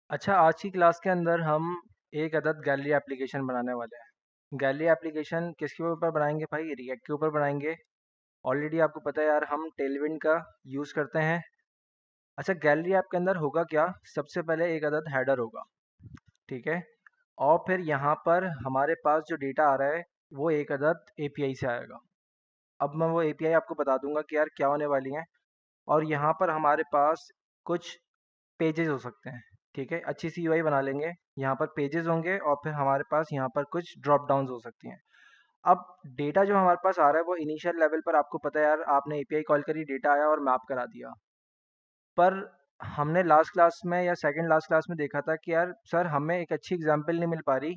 अच्छा, आज की क्लास के अंदर हम एक अदद गैलरी एप्लीकेशन बनाने वाले हैं। गैलरी एप्लीकेशन किसके ऊपर बनाएंगे भाई? रिएक्ट के ऊपर बनाएंगे। ऑलरेडी आपको पता है यार, हम टेलविंड का यूज़ करते हैं। अच्छा, गैलरी ऐप के अंदर होगा क्या? सबसे पहले एक अदद हेडर होगा, ठीक है। और फिर यहाँ पर हमारे पास जो डेटा आ रहा है वो एक अदद एपीआई से आएगा। अब मैं वो एपीआई आपको बता दूंगा कि यार क्या होने वाली है। और यहाँ पर हमारे पास कुछ पेजेस हो सकते हैं, ठीक है। अच्छी सी यूआई बना लेंगे। यहाँ पर पेजेस होंगे और फिर हमारे पास यहाँ पर कुछ ड्रॉप डाउन्स हो सकती हैं। अब डेटा जो हमारे पास आ रहा है वो इनिशियल लेवल पर आपको पता है यार, आपने एपीआई कॉल करी, डेटा आया और मैप करा दिया। पर हमने लास्ट क्लास में या सेकंड लास्ट क्लास में देखा था कि यार सर, हमें एक अच्छी एग्जांपल नहीं मिल पा रही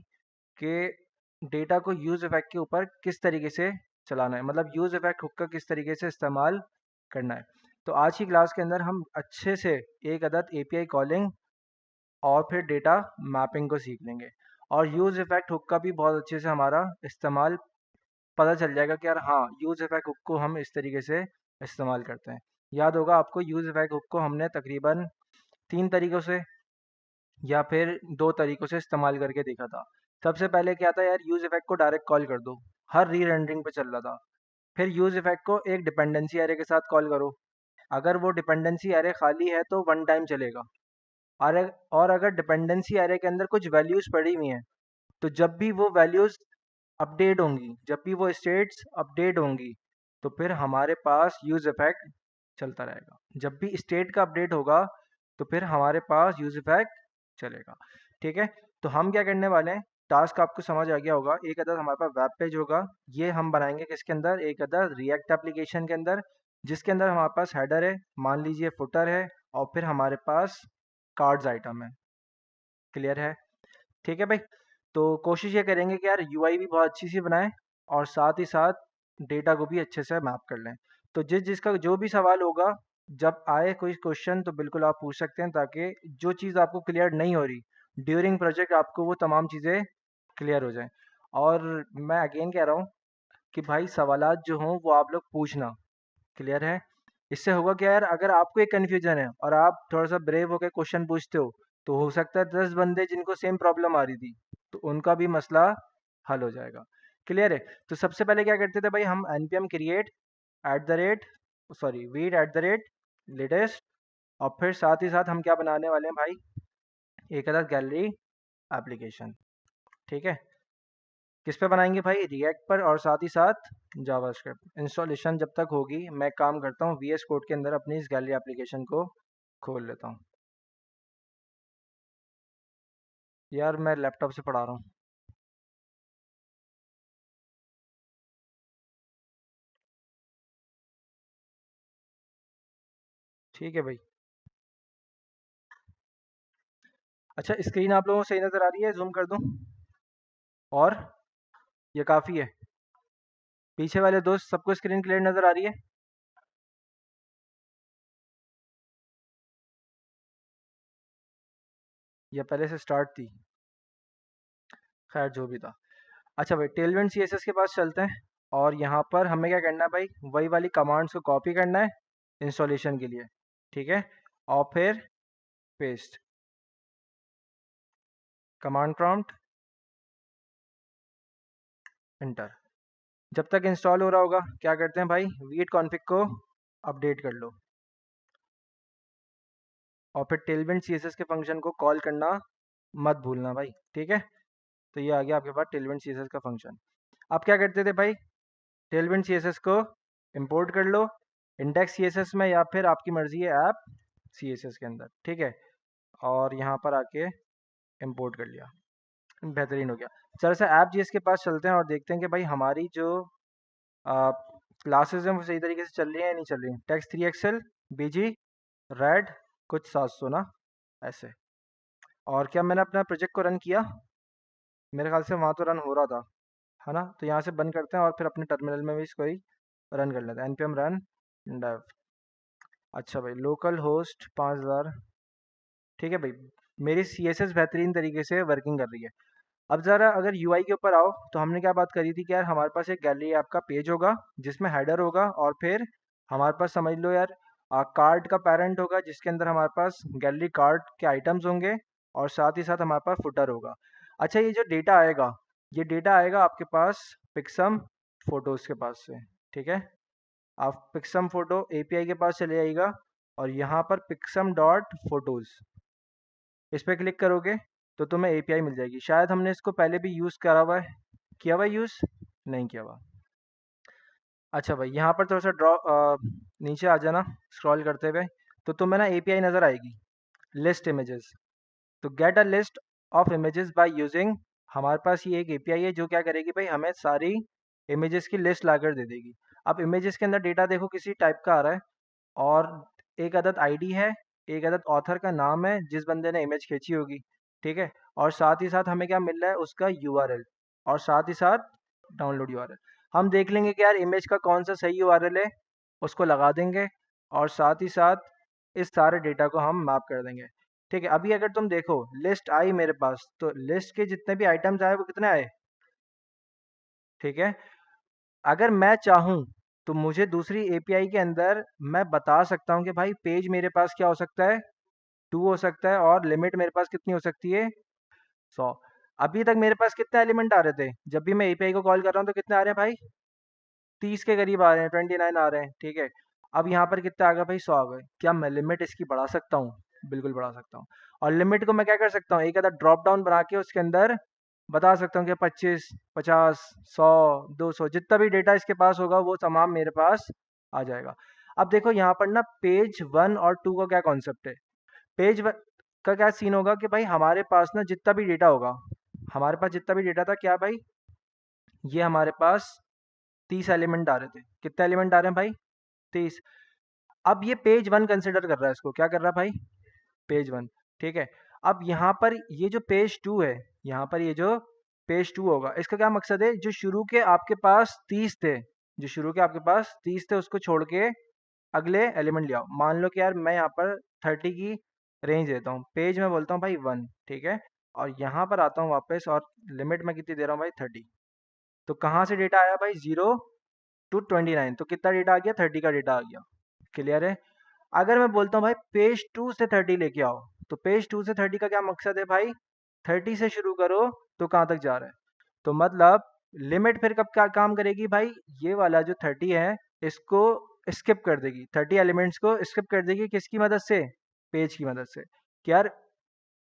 कि डेटा को यूज़ इफेक्ट के ऊपर किस तरीके से चलाना है, मतलब यूज़ इफेक्ट हुक का किस तरीके से इस्तेमाल करना है। तो आज की क्लास के अंदर हम अच्छे से एक अदद एपीआई कॉलिंग और फिर डेटा मैपिंग को सीख लेंगे। और यूज़ इफेक्ट हुक का भी बहुत अच्छे से हमारा इस्तेमाल पता चल जाएगा कि यार हाँ, यूज़ इफेक्ट हुक को हम इस तरीके से इस्तेमाल करते हैं। याद होगा आपको, यूज़ इफेक्ट हुक को हमने तकरीबन 3 तरीक़ों से या फिर 2 तरीक़ों से इस्तेमाल करके देखा था। सबसे पहले क्या था यार, यूज़ इफेक्ट को डायरेक्ट कॉल कर दो, हर री-रेंडरिंग पे चल रहा था। फिर यूज़ इफेक्ट को एक डिपेंडेंसी एरे के साथ कॉल करो, अगर वो डिपेंडेंसी एरे खाली है तो वन टाइम चलेगा। और अगर डिपेंडेंसी एरे के अंदर कुछ वैल्यूज़ पड़ी हुई हैं, तो जब भी वो वैल्यूज़ अपडेट होंगी, जब भी वो स्टेट्स अपडेट होंगी, तो फिर हमारे पास यूज़ इफेक्ट चलता रहेगा। जब भी स्टेट का अपडेट होगा तो फिर हमारे पास यूज़ इफेक्ट चलेगा, ठीक है। तो हम क्या करने वाले हैं, टास्क आपको समझ आ गया होगा। एक अदर हमारे पास वेब पेज होगा, ये हम बनाएंगे किसके अंदर? एक अदर रिएक्ट एप्लीकेशन के अंदर, जिसके अंदर हमारे पास हेडर है, मान लीजिए फुटर है, और फिर हमारे पास कार्ड्स आइटम है। क्लियर है? ठीक है भाई। तो कोशिश ये करेंगे कि यार यूआई भी बहुत अच्छी सी बनाएं और साथ ही साथ डेटा को भी अच्छे से मैप कर लें। तो जिसका जो भी सवाल होगा, जब आए कोई क्वेश्चन, तो बिल्कुल आप पूछ सकते हैं, ताकि जो चीज़ आपको क्लियर नहीं हो रही ड्यूरिंग प्रोजेक्ट, आपको वो तमाम चीज़ें क्लियर हो जाएं। और मैं अगेन कह रहा हूँ कि भाई सवालात जो हों वो आप लोग पूछना। क्लियर है? इससे होगा क्या यार, अगर आपको एक कन्फ्यूजन है और आप थोड़ा सा ब्रेव होकर क्वेश्चन पूछते हो, तो हो सकता है 10 बंदे जिनको सेम प्रॉब्लम आ रही थी, तो उनका भी मसला हल हो जाएगा। क्लियर है? तो सबसे पहले क्या करते थे भाई, हम npm create at the rate sorry weed at the rate latest, और फिर साथ ही साथ हम क्या बनाने वाले हैं भाई, एक अदर गैलरी एप्लीकेशन। ठीक है, किस पे बनाएंगे भाई? रिएक्ट पर, और साथ ही साथ जावास्क्रिप्ट। इंस्टॉलेशन जब तक होगी, मैं काम करता हूँ वीएस कोड के अंदर अपनी इस गैलरी एप्लीकेशन को खोल लेता हूँ। यार मैं लैपटॉप से पढ़ा रहा हूँ। ठीक है भाई। अच्छा, स्क्रीन आप लोगों को सही नज़र आ रही है? जूम कर दूँ? और ये काफ़ी है? पीछे वाले दोस्त सबको स्क्रीन क्लियर नज़र आ रही है? या पहले से स्टार्ट थी? खैर जो भी था। अच्छा भाई, टेलविंड सीएसएस के पास चलते हैं। और यहाँ पर हमें क्या करना है भाई, वही वाली कमांड्स को कॉपी करना है इंस्टॉलेशन के लिए, ठीक है। और फिर पेस्ट, कमांड प्रॉम्प्ट, एंटर। जब तक इंस्टॉल हो रहा होगा, क्या करते हैं भाई, वीट कॉन्फ़िग को अपडेट कर लो, और फिर टेलविंड सीएसएस के फंक्शन को कॉल करना मत भूलना भाई, ठीक है। तो ये आ गया आपके पास टेलविंड सीएसएस का फंक्शन। अब क्या करते थे भाई, टेलविंड सीएसएस को इंपोर्ट कर लो इंडेक्स सीएसएस में, या फिर आपकी मर्जी है ऐप सीएसएस के अंदर, ठीक है। और यहाँ पर आके इंपोर्ट कर लिया, बेहतरीन हो गया। चलो सर, ऐप जीएस के पास चलते हैं और देखते हैं कि भाई हमारी जो क्लासेस हैं वो सही तरीके से चल रही हैं या नहीं चल रही हैं। टेक्स्ट 3 एक्सएल, बीजी, रेड, कुछ 700 ना, ऐसे। और क्या मैंने अपना प्रोजेक्ट को रन किया? मेरे ख्याल से वहाँ तो रन हो रहा था, है ना। तो यहाँ से बंद करते हैं और फिर अपने टर्मिनल में भी इसको ही रन कर लेते हैं। npm run dev। अच्छा भाई, लोकल होस्ट 5000, ठीक है भाई। मेरी CSS बेहतरीन तरीके से वर्किंग कर रही है। अब ज़रा अगर UI के ऊपर आओ, तो हमने क्या बात करी थी कि यार हमारे पास एक गैलरी ऐप का पेज होगा जिसमें हेडर होगा, और फिर हमारे पास समझ लो यार कार्ड का पेरेंट होगा जिसके अंदर हमारे पास गैलरी कार्ड के आइटम्स होंगे, और साथ ही साथ हमारे पास फुटर होगा। अच्छा, ये जो डेटा आएगा, ये डेटा आएगा आपके पास पिक्सम फोटोज़ के पास से, ठीक है? आप पिक्सम फोटो एपीआई के पास चले जाइएगा और यहाँ पर पिक्सम डॉट फोटोज़ इस पर क्लिक करोगे तो तुम्हें एपीआई मिल जाएगी। शायद हमने इसको पहले भी यूज़ करा हुआ है, किया हुआ यूज़ नहीं किया हुआ। अच्छा भाई, यहाँ पर थोड़ा सा नीचे आ जाना स्क्रॉल करते हुए, तो तुम्हें ना एपीआई नज़र आएगी, लिस्ट इमेजेस। तो get a list of images by using, हमारे पास ये एक एपीआई है जो क्या करेगी भाई, हमें सारी इमेजेस की लिस्ट लाकर दे देगी। अब इमेजेस के अंदर डेटा देखो किसी टाइप का आ रहा है, और एक अदद आईडी है, एक अदद ऑथर का नाम है जिस बंदे ने इमेज खींची होगी, ठीक है? और साथ ही साथ हमें क्या मिल रहा है, उसका यूआरएल, और साथ ही साथ डाउनलोड यूआरएल। हम देख लेंगे कि यार इमेज का कौन सा सही यूआरएल है, उसको लगा देंगे, और साथ ही साथ इस सारे डेटा को हम मैप कर देंगे, ठीक है? अभी अगर तुम देखो लिस्ट आई मेरे पास, तो लिस्ट के जितने भी आइटम्स आए वो कितने आए, ठीक है? अगर मैं चाहूँ तो मुझे दूसरी एपीआई के अंदर मैं बता सकता हूँ कि भाई पेज मेरे पास क्या हो सकता है, 2 हो सकता है, और लिमिट मेरे पास कितनी हो सकती है, 100। अभी तक मेरे पास कितने एलिमेंट आ रहे थे, जब भी मैं एपीआई को कॉल कर रहा हूँ तो कितने आ रहे हैं भाई, 30 के करीब आ रहे हैं, 29 आ रहे हैं, ठीक है? अब यहाँ पर कितने आ गए भाई, 100 आ गए। क्या मैं लिमिट इसकी बढ़ा सकता हूँ? बिल्कुल बढ़ा सकता हूँ। और लिमिट को मैं क्या कर सकता हूँ, एक आधा ड्रॉप डाउन बना के उसके अंदर बता सकता हूँ कि 25, 50, 100, 200, जितना भी डेटा इसके पास होगा वो तमाम मेरे पास आ जाएगा। अब देखो यहाँ पर ना पेज 1 और 2 का क्या कॉन्सेप्ट है। पेज का क्या सीन होगा कि भाई हमारे पास ना जितना भी डेटा होगा, हमारे पास जितना भी डेटा था, क्या भाई, ये हमारे पास 30 एलिमेंट आ रहे थे। कितने एलिमेंट आ रहे हैं भाई, 30। अब ये पेज 1 कंसिडर कर रहा है इसको, क्या कर रहा है भाई, पेज 1, ठीक है? अब यहाँ पर ये जो पेज 2 है, यहाँ पर ये जो पेज 2 होगा, इसका क्या मकसद है, जो शुरू के आपके पास 30 थे, जो शुरू के आपके पास 30 थे उसको छोड़ के अगले एलिमेंट ले आओ। मान लो कि यार मैं यहाँ पर 30 की रेंज देता हूँ, पेज में बोलता हूँ भाई 1, ठीक है? और यहाँ पर आता हूँ वापस, और लिमिट में कितनी दे रहा हूँ भाई, 30। तो कहाँ से डेटा आया भाई, 0 टू 29, तो कितना डेटा आ गया, 30 का डेटा आ गया। क्लियर है? अगर मैं बोलता हूँ भाई पेज 2 से 30 लेके आओ, तो पेज 2 से 30 का क्या मकसद है भाई, 30 से शुरू करो तो कहाँ तक जा रहा है। तो मतलब लिमिट फिर कब क्या काम करेगी भाई, ये वाला जो 30 है इसको स्किप कर देगी, 30 एलिमेंट्स को स्किप कर देगी, किसकी मदद से, पेज की मदद से। कि यार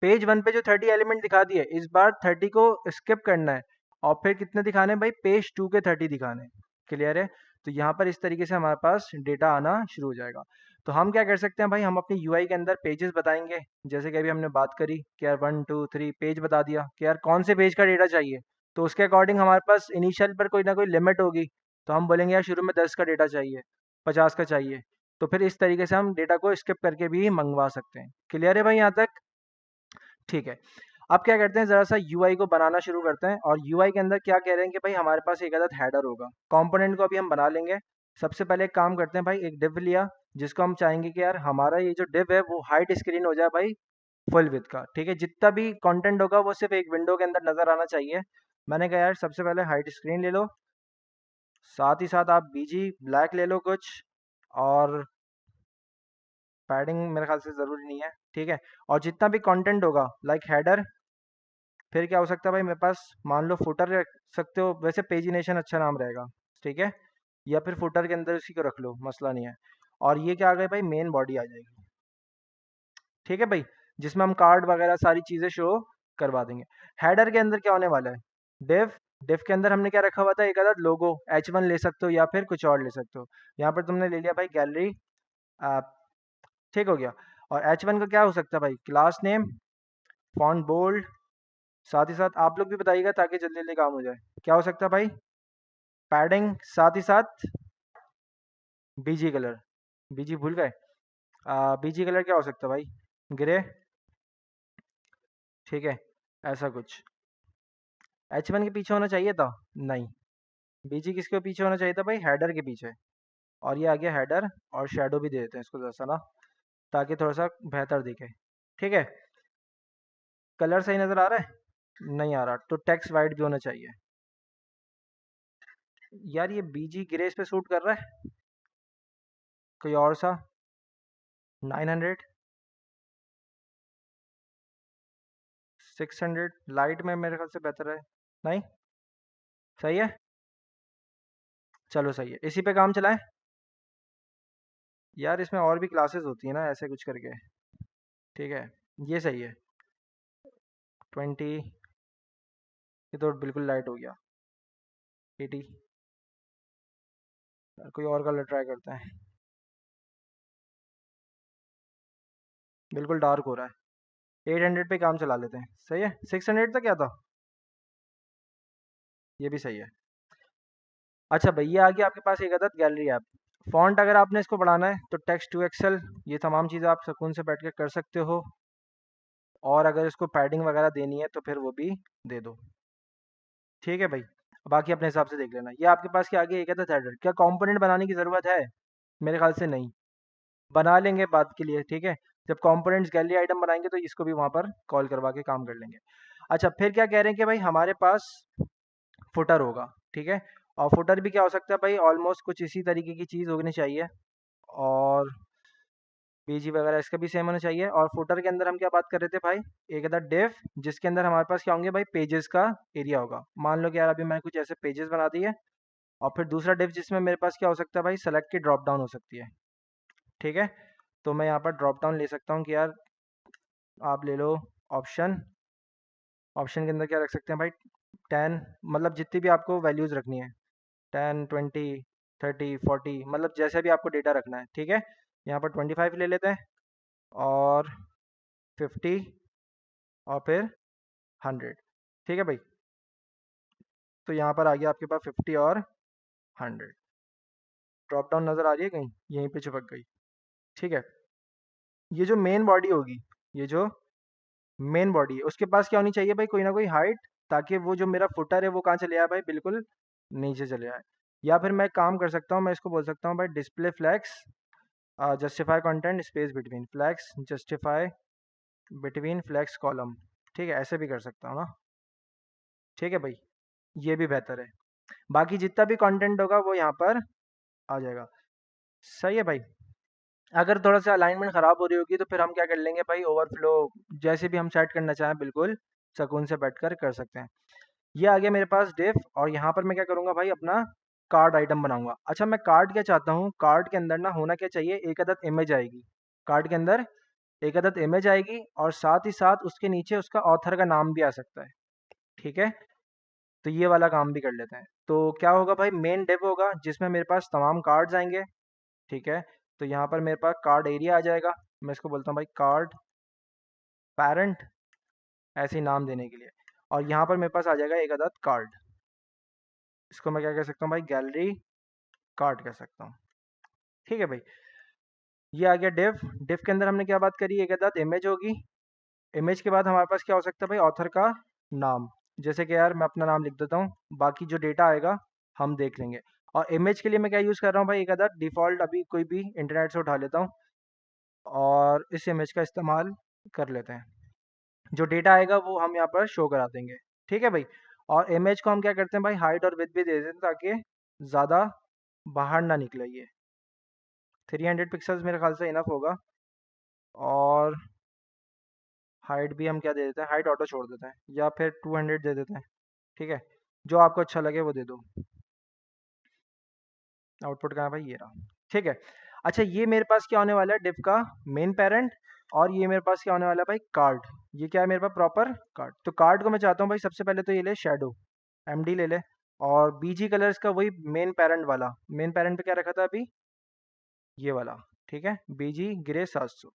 पेज 1 पे जो 30 एलिमेंट दिखा दिए, इस बार 30 को स्किप करना है, और फिर कितने दिखाने हैं भाई, पेज 2 के 30 दिखाने हैं। क्लियर है? तो यहाँ पर इस तरीके से हमारे पास डेटा आना शुरू हो जाएगा। तो हम क्या कर सकते हैं भाई, हम अपनी यूआई के अंदर पेजेस बताएंगे, जैसे कि अभी हमने बात करी कि यार 1 2 3 पेज बता दिया कि यार कौन से पेज का डेटा चाहिए, तो उसके अकॉर्डिंग हमारे पास इनिशियल पर कोई ना कोई लिमिट होगी। तो हम बोलेंगे यार शुरू में 10 का डेटा चाहिए, 50 का चाहिए, तो फिर इस तरीके से हम डेटा को स्किप करके भी मंगवा सकते हैं। क्लियर है भाई यहाँ तक? ठीक है। अब क्या करते हैं, ज़रा सा यूआई को बनाना शुरू करते हैं, और यूआई के अंदर क्या कह रहे हैं कि भाई हमारे पास एक अदद हेडर होगा, कंपोनेंट को अभी हम बना लेंगे। सबसे पहले एक काम करते हैं भाई, एक डिव लिया जिसको हम चाहेंगे कि यार हमारा ये जो डिव है वो हाइट स्क्रीन हो जाए भाई, फुल विथ का, ठीक है? जितना भी कंटेंट होगा वो सिर्फ एक विंडो के अंदर नजर आना चाहिए। मैंने कहा यार सबसे पहले हाइट स्क्रीन ले लो, साथ ही साथ आप बीजी ब्लैक ले लो कुछ, और पैडिंग मेरे ख्याल से ज़रूरी नहीं है, ठीक है? और जितना भी कंटेंट होगा लाइक हेडर, फिर क्या हो सकता है भाई मेरे पास, मान लो फुटर रख सकते हो, वैसे पेजिनेशन अच्छा नाम रहेगा, ठीक है? या फिर फुटर के अंदर उसी को रख लो, मसला नहीं है। और ये क्या आ गया भाई, मेन बॉडी आ जाएगी, ठीक है भाई, जिसमें हम कार्ड वगैरह सारी चीज़ें शो करवा देंगे। हेडर के अंदर क्या होने वाला है, डिव, डिव के अंदर हमने क्या रखा हुआ था, एक आधा लोगो, H1 ले सकते हो या फिर कुछ और ले सकते हो। यहाँ पर तुमने ले लिया भाई गैलरी, ठीक हो गया। और H1 का क्या हो सकता है भाई, क्लास नेम, फॉन्ट बोल्ड, साथ ही साथ आप लोग भी बताइएगा ताकि जल्दी जल्दी काम हो जाए, क्या हो सकता है भाई, पैडिंग, साथ ही साथ बीजी कलर, बीजी भूल गए, बीजी कलर क्या हो सकता है भाई, ग्रे, ठीक है? ऐसा कुछ H1 के पीछे होना चाहिए था, नहीं, बीजी किसके पीछे होना चाहिए था भाई, हेडर के पीछे। और ये आ गया हेडर, और शेडो भी दे देते हैं इसको जैसा ना, ताकि थोड़ा सा बेहतर दिखे, ठीक है? कलर सही नज़र आ रहा है, नहीं आ रहा, तो टेक्स्ट वाइट भी होना चाहिए। यार ये बीजी ग्रे इस पे सूट कर रहा है, कोई और सा, 900, 600 लाइट में मेरे ख्याल से बेहतर है। नहीं, सही है, चलो सही है, इसी पे काम चलाएं। यार इसमें और भी क्लासेस होती है ना, ऐसे कुछ करके। ठीक है, ये सही है। 20, ये तो बिल्कुल लाइट हो गया। 80, कोई और कलर ट्राई करते हैं। बिल्कुल डार्क हो रहा है। 800 पे काम चला लेते हैं, सही है। 600 था क्या था? ये भी सही है। अच्छा भैया, आ गया आपके पास एक अदद गैलरी ऐप। फॉन्ट अगर आपने इसको बढ़ाना है तो टेक्स्ट टू एक्सेल, ये तमाम चीज़ें आप सुकून से बैठ के कर सकते हो। और अगर इसको पैडिंग वगैरह देनी है तो फिर वो भी दे दो। ठीक है भाई, बाकी अपने हिसाब से देख लेना। ये आपके पास क्या, आगे एक अदद हेडर, क्या कंपोनेंट बनाने की ज़रूरत है? मेरे ख्याल से नहीं, बना लेंगे बात के लिए, ठीक है। जब कंपोनेंट्स गैलरी आइटम बनाएंगे तो इसको भी वहाँ पर कॉल करवा के काम कर लेंगे। अच्छा, फिर क्या कह रहे हैं कि भाई हमारे पास फुटर होगा, ठीक है। और फुटर भी क्या हो सकता है भाई, ऑलमोस्ट कुछ इसी तरीके की चीज़ होनी चाहिए। और बीजी वगैरह इसका भी सेम होना चाहिए। और फुटर के अंदर हम क्या बात कर रहे थे भाई, एक था डिव, जिसके अंदर हमारे पास क्या होंगे भाई, पेजेस का एरिया होगा। मान लो कि यार अभी मैंने कुछ ऐसे पेजेस बना दिए। और फिर दूसरा डिव जिसमें मेरे पास क्या हो सकता है भाई, सेलेक्ट की ड्रॉप डाउन हो सकती है। ठीक है, तो मैं यहाँ पर ड्रॉप डाउन ले सकता हूँ कि यार आप ले लो ऑप्शन। ऑप्शन के अंदर क्या रख सकते हैं भाई, 10, मतलब जितनी भी आपको वैल्यूज़ रखनी है, 10, 20, 30, 40, मतलब जैसे भी आपको डेटा रखना है। ठीक है, यहाँ पर 25 ले लेते हैं, और 50, और फिर 100। ठीक है भाई, तो यहाँ पर आ गया आपके पास 50 और 100। ड्रॉप डाउन नज़र आ रही है कहीं, यहीं पे चिपक गई। ठीक है, ये जो मेन बॉडी होगी, ये जो मेन बॉडी है उसके पास क्या होनी चाहिए भाई, कोई ना कोई हाइट, ताकि वो जो मेरा फुटर है वो कहाँ चले आए भाई, बिल्कुल नीचे चले आए। या फिर मैं काम कर सकता हूँ, मैं इसको बोल सकता हूँ भाई display flex justify content space between flex, justify between flex column. ठीक है, ऐसे भी कर सकता हूँ ना। ठीक है भाई, ये भी बेहतर है। बाकी जितना भी कंटेंट होगा वो यहाँ पर आ जाएगा। सही है भाई। अगर थोड़ा सा अलाइनमेंट ख़राब हो रही होगी तो फिर हम क्या कर लेंगे भाई, ओवरफ्लो जैसे भी हम सेट करना चाहें बिल्कुल सुकून से बैठकर कर सकते हैं। ये आ गया मेरे पास डिफ, और यहाँ पर मैं क्या करूँगा भाई, अपना कार्ड आइटम बनाऊंगा। अच्छा, मैं कार्ड क्या चाहता हूँ, कार्ड के अंदर ना होना क्या चाहिए, एक अदद इमेज आएगी। कार्ड के अंदर एक अदद इमेज आएगी, और साथ ही साथ उसके नीचे उसका ऑथर का नाम भी आ सकता है। ठीक है, तो ये वाला काम भी कर लेते हैं। तो क्या होगा भाई, मेन डिव होगा जिसमें मेरे पास तमाम कार्ड्स आएंगे। ठीक है, तो यहाँ पर मेरे पास कार्ड एरिया आ जाएगा। मैं इसको बोलता हूँ भाई कार्ड पेरेंट, ऐसे ही नाम देने के लिए। और यहाँ पर मेरे पास आ जाएगा एक अदद कार्ड, इसको मैं क्या कह सकता हूँ भाई, गैलरी कार्ड कह सकता हूँ। ठीक है भाई, ये आ गया डिव। डिव के अंदर हमने क्या बात करी, एक अदद इमेज होगी। इमेज के बाद हमारे पास क्या हो सकता है भाई, ऑथर का नाम। जैसे कि यार मैं अपना नाम लिख देता हूँ, बाकी जो डेटा आएगा हम देख लेंगे। और इमेज के लिए मैं क्या यूज़ कर रहा हूँ भाई, एक अदद डिफ़ॉल्ट अभी कोई भी इंटरनेट से उठा लेता हूँ, और इस इमेज का इस्तेमाल कर लेते हैं। जो डेटा आएगा वो हम यहाँ पर शो करा देंगे। ठीक है भाई, और इमेज को हम क्या करते हैं भाई, हाइट और विड्थ भी दे देते हैं ताकि ज़्यादा बाहर ना निकले ये। 300 पिक्सल्स मेरे ख्याल से इनफ होगा। और हाइट भी हम क्या दे देते हैं, हाइट ऑटो छोड़ देते हैं, या फिर 200 दे देते हैं। ठीक है, जो आपको अच्छा लगे वो दे दो। आउटपुट कहाँ है भाई, ये रहा। ठीक है, अच्छा ये मेरे पास क्या होने वाला है, डिव का मेन पेरेंट। और ये मेरे पास क्या होने वाला है भाई, कार्ड। ये क्या है मेरे पास, प्रॉपर कार्ड। तो कार्ड को मैं चाहता हूँ भाई, सबसे पहले तो ये ले शेडो, एमडी ले ले। और बीजी कलर्स का वही मेन पेरेंट वाला, मेन पेरेंट पे क्या रखा था अभी, ये वाला। ठीक है, बीजी ग्रे 700।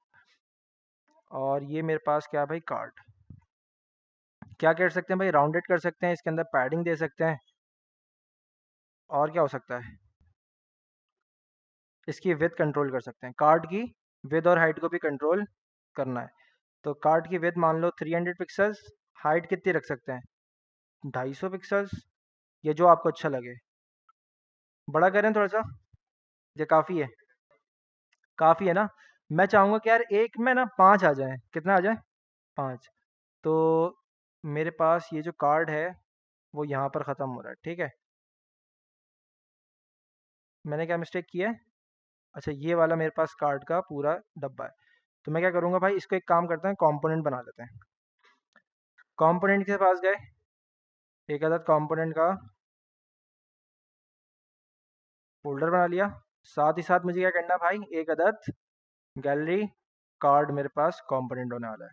और ये मेरे पास क्या है भाई, कार्ड। क्या कर सकते हैं भाई, राउंडेड कर सकते हैं, इसके अंदर पैडिंग दे सकते हैं। और क्या हो सकता है, इसकी विथ कंट्रोल कर सकते हैं, कार्ड की विथ और हाइट को भी कंट्रोल करना है। तो कार्ड की विथ मान लो 300 पिक्सल्स, हाइट कितनी रख सकते हैं, 250 पिक्सल्स, ये जो आपको अच्छा लगे। बड़ा करें थोड़ा सा, ये काफ़ी है, काफ़ी है ना। मैं चाहूँगा कि यार एक में ना 5 आ जाए, कितना आ जाए, 5। तो मेरे पास ये जो कार्ड है वो यहाँ पर ख़त्म हो रहा है। ठीक है, मैंने क्या मिस्टेक किया है, अच्छा ये वाला मेरे पास कार्ड का पूरा डब्बा है। तो मैं क्या करूँगा भाई, इसको एक काम करते हैं, कंपोनेंट बना लेते हैं। कंपोनेंट के पास गए, एक अदद कंपोनेंट का फोल्डर बना लिया। साथ ही साथ मुझे क्या करना है भाई, एक अदद गैलरी कार्ड मेरे पास कंपोनेंट होने वाला है,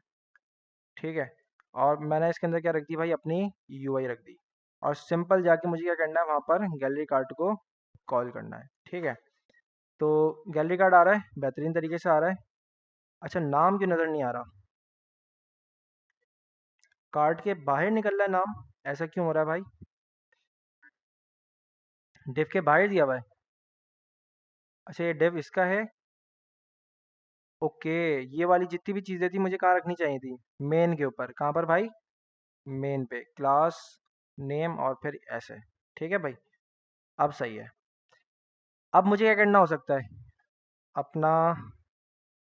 ठीक है। और मैंने इसके अंदर क्या रख दी भाई, अपनी यूआई रख दी। और सिंपल जाके मुझे क्या करना है, वहाँ पर गैलरी कार्ड को कॉल करना है, ठीक है। तो गैलरी कार्ड आ रहा है, बेहतरीन तरीके से आ रहा है। अच्छा, नाम क्यों नज़र नहीं आ रहा, कार्ड के बाहर निकल रहा है नाम, ऐसा क्यों हो रहा है भाई? डिव के बाहर दिया हुआ है। अच्छा, ये डिव इसका है। ओके, ये वाली जितनी भी चीज़ें थी मुझे कहाँ रखनी चाहिए थी, मेन के ऊपर। कहाँ पर भाई, मेन पे, क्लास नेम और फिर ऐसे, ठीक है भाई। अब सही है। अब मुझे क्या करना हो सकता है, अपना,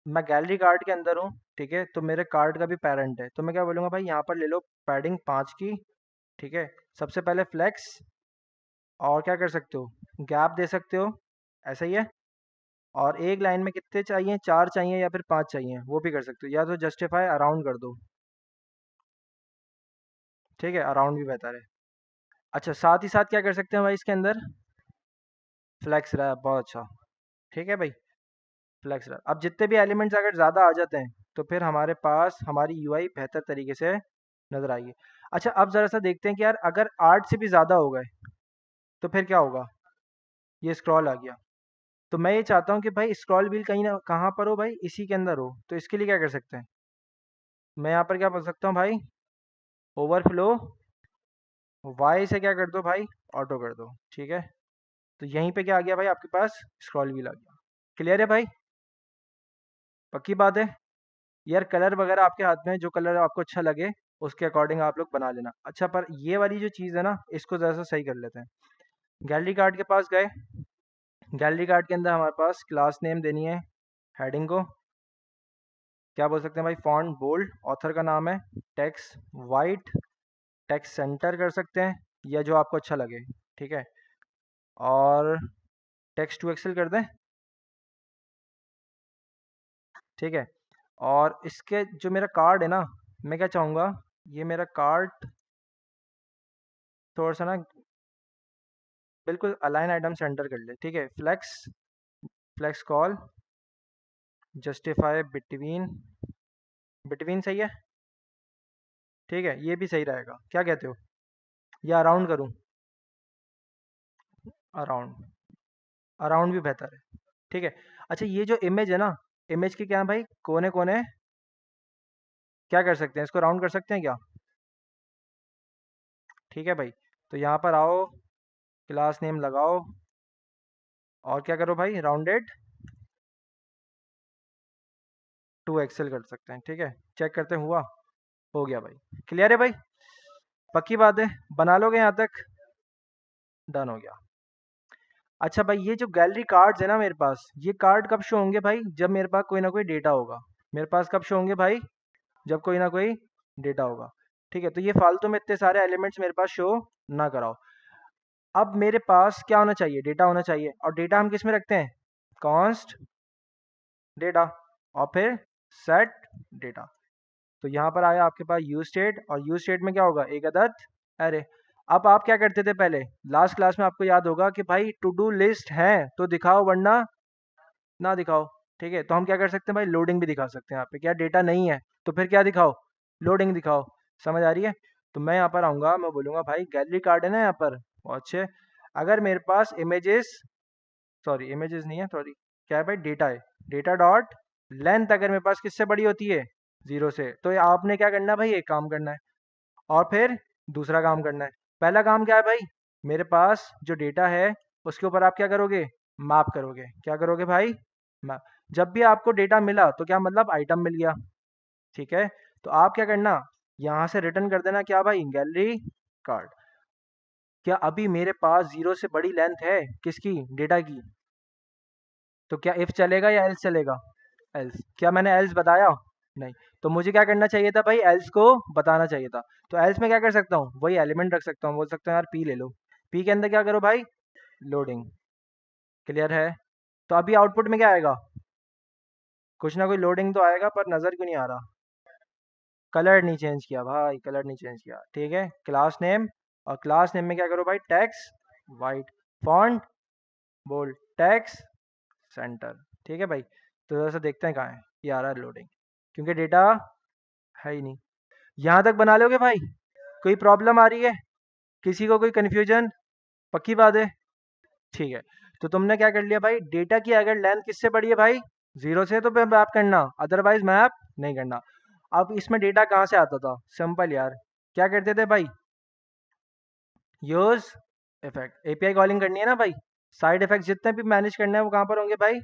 मैं गैलरी कार्ड के अंदर हूँ, ठीक है। तो मेरे कार्ड का भी पेरेंट है, तो मैं क्या बोलूँगा भाई, यहाँ पर ले लो पैडिंग 5 की, ठीक है। सबसे पहले फ्लेक्स, और क्या कर सकते हो, गैप दे सकते हो, ऐसा ही है। और एक लाइन में कितने चाहिए, 4 चाहिए या फिर 5 चाहिए, वो भी कर सकते हो, या तो जस्टिफाई अराउंड कर दो, ठीक है, अराउंड भी बेहतर है। अच्छा, साथ ही साथ क्या कर सकते हैं भाई, इसके अंदर फ्लेक्स रहा, बहुत अच्छा, ठीक है भाई। फ्लेक्स रहा, अब जितने भी एलिमेंट्स अगर ज़्यादा आ जाते हैं तो फिर हमारे पास हमारी यूआई बेहतर तरीके से नज़र आएगी। अच्छा, अब ज़रा सा देखते हैं कि यार अगर 8 से भी ज़्यादा हो गए तो फिर क्या होगा। ये स्क्रॉल आ गया, तो मैं ये चाहता हूँ कि भाई स्क्रॉल व्हील कहीं ना कहाँ पर हो भाई, इसी के अंदर हो। तो इसके लिए क्या कर सकते हैं, मैं यहाँ पर क्या बोल सकता हूँ भाई, ओवरफ्लो वाई से क्या कर दो भाई, ऑटो कर दो, ठीक है। तो यहीं पे क्या आ गया भाई, आपके पास स्क्रॉल व्हील आ गया। क्लियर है भाई, पक्की बात है। यार कलर वगैरह आपके हाथ में है, जो कलर आपको अच्छा लगे उसके अकॉर्डिंग आप लोग बना लेना। अच्छा, पर ये वाली जो चीज़ है ना, इसको ज़रा सा सही कर लेते हैं। गैलरी कार्ड के पास गए, गैलरी कार्ड के अंदर हमारे पास क्लास नेम देनी है, हेडिंग को क्या बोल सकते हैं भाई, फॉन्ट बोल्ड, ऑथर का नाम है, टेक्स्ट वाइट, टेक्स्ट सेंटर कर सकते हैं, या जो आपको अच्छा लगे, ठीक है। और टेक्स्ट टू एक्सेल कर दें, ठीक है। और इसके जो मेरा कार्ड है ना, मैं क्या चाहूँगा, ये मेरा कार्ड थोड़ा सा ना बिल्कुल अलाइन आइटम सेंटर कर ले, ठीक है। Flex, flex col, justify between, between सही है, ठीक है। ये भी सही रहेगा, क्या कहते हो, या अराउंड करूँ, अराउंड, अराउंड भी बेहतर है, ठीक है। अच्छा, ये जो इमेज है ना, इमेज के क्या भाई, कोने कोने क्या कर सकते हैं, इसको राउंड कर सकते हैं क्या, ठीक है भाई। तो यहाँ पर आओ, क्लास नेम लगाओ, और क्या करो भाई, राउंडेड टू एक्सेल कर सकते हैं, ठीक है। चेक करते हैं, हुआ, हो गया भाई। क्लियर है भाई, पक्की बात है, बना लोगे यहाँ तक, डन हो गया। अच्छा भाई, ये जो गैलरी कार्ड्स है ना मेरे पास, ये कार्ड कब शो होंगे भाई, जब मेरे पास कोई ना कोई डेटा होगा। मेरे पास कब शो होंगे भाई, जब कोई ना कोई डेटा होगा, ठीक है। तो ये फालतू में इतने सारे एलिमेंट्स मेरे पास शो ना कराओ। अब मेरे पास क्या होना चाहिए, डेटा होना चाहिए। और डेटा हम किस में रखते हैं, कॉन्स्ट डेटा, और फिर सेट डेटा। तो यहाँ पर आया आपके पास यूज स्टेट, और यूज स्टेट में क्या होगा, एक अदद अरे। अब आप क्या करते थे पहले, लास्ट क्लास में आपको याद होगा कि भाई टू डू लिस्ट है तो दिखाओ, वरना ना दिखाओ, ठीक है। तो हम क्या कर सकते हैं भाई, लोडिंग भी दिखा सकते हैं। यहाँ पे क्या डेटा नहीं है तो फिर क्या दिखाओ, लोडिंग दिखाओ, समझ आ रही है। तो मैं यहाँ पर आऊँगा, मैं बोलूँगा भाई गैलरी कार्ड है ना यहाँ पर, बहुत अच्छे। अगर मेरे पास इमेजेस, सॉरी इमेजेस नहीं है, सॉरी, क्या है भाई, डेटा है। डेटा डॉट लेंथ अगर मेरे पास किससे बड़ी होती है, 0 से, तो ये आपने क्या करना है भाई, एक काम करना है, और फिर दूसरा काम करना है। पहला काम क्या है भाई, मेरे पास जो डेटा है उसके ऊपर आप क्या करोगे, मैप करोगे। क्या करोगे भाई, मैप। जब भी आपको डेटा मिला तो क्या मतलब, आइटम मिल गया, ठीक है। तो आप क्या करना, यहाँ से रिटर्न कर देना क्या भाई, गैलरी कार्ड। क्या अभी मेरे पास 0 से बड़ी लेंथ है किसकी, डेटा की। तो क्या इफ चलेगा या एल्स चलेगा, एल्स। क्या मैंने एल्स बताया, नहीं। तो मुझे क्या करना चाहिए था भाई, एल्स को बताना चाहिए था। तो एल्स में क्या कर सकता हूँ, वही एलिमेंट रख सकता हूँ, बोल सकता हूँ यार पी ले लो, पी के अंदर क्या करो भाई, लोडिंग। क्लियर है। तो अभी आउटपुट में क्या आएगा, कुछ ना कोई लोडिंग तो आएगा, पर नज़र क्यों नहीं आ रहा, कलर नहीं चेंज किया भाई, कलर नहीं चेंज किया, ठीक है। क्लास नेम, और क्लास नेम में क्या करो भाई, text white, font bold, text centre, ठीक है भाई। तो जरा सा देखते हैं कहाँ है, ये आ रहा है लोडिंग, क्योंकि डेटा है ही नहीं। यहाँ तक बना लोगे भाई? कोई प्रॉब्लम आ रही है किसी को, कोई कन्फ्यूजन? पक्की बात है, ठीक है। तो तुमने क्या कर लिया भाई, डेटा की अगर लेंथ किससे बड़ी है भाई, 0 से, तो मैप करना, अदरवाइज मैप नहीं करना। अब इसमें डेटा कहाँ से आता था, सिंपल यार, क्या करते थे भाई, यूज इफेक्ट, एपीआई कॉलिंग करनी है ना भाई, साइड इफेक्ट जितने भी मैनेज करने हैं वो कहाँ पर होंगे भाई,